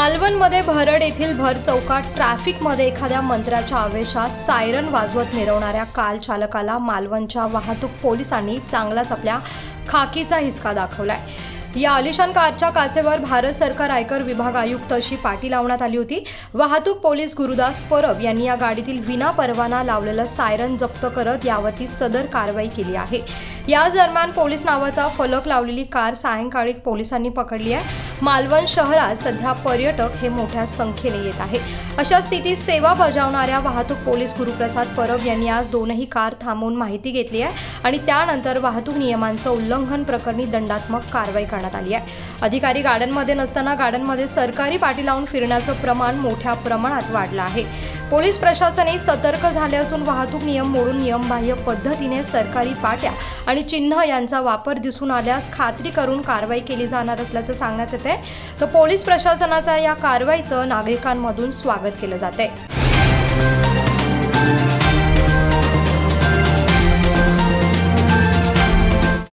मालवणमध्ये भरड येथील भर चौकात ट्रॅफिकमध्ये एखाद्या मंत्र्याच्या आवेशात सायरन वाजवत मिरवणाऱ्या कार चालकाला मालवणच्या वाहतूक पोलिसांनी चांगलाच आपल्या खाकीचा हिसका दाखवलाय। या आलिशान कारच्या काचेवर भारत सरकार आयकर विभाग आयुक्त अशी पाटी लावण्यात आली होती। वाहतूक पोलीस गुरुदास परब यांनी या गाडीतील विना परवाना लावलेलं सायरन जप्त करत यावरती सदर कारवाई केली आहे। याच दरम्यान पोलीस नावाचा फलक लावलेली कार सायंकाळी पोलिसांनी पकडली आहे। मालवण शहरात सध्या पर्यटक हे मोठ्या संख्येने येत आहेत। अशा स्थितीत सेवा बजावणाऱ्या वाहतूक पोलीस गुरुप्रसाद परब यांनी आज दोनही कार थांबवून माहिती घेतली आहे आणि त्यानंतर वाहतूक नियमांचं उल्लंघन प्रकरणी दंडात्मक कारवाई करण्यात आली आहे। अधिकारी गाड्यांमध्ये नसताना गाड्यांमध्ये सरकारी पाटी लावून फिरण्याचं प्रमाण मोठ्या प्रमाणात वाढलं आहे। पोलीस प्रशासनही सतर्क झाले असून वाहतूक नियम मोडून नियमबाह्य पद्धतीने सरकारी पाट्या आणि चिन्ह यांचा वापर दिसून आल्यास खात्री करून कारवाई केली जाणार असल्याचं सांगण्यात येते। तर पोलीस प्रशासनाच्या या कारवाईचं नागरिकांमधून स्वागत केलं जाते।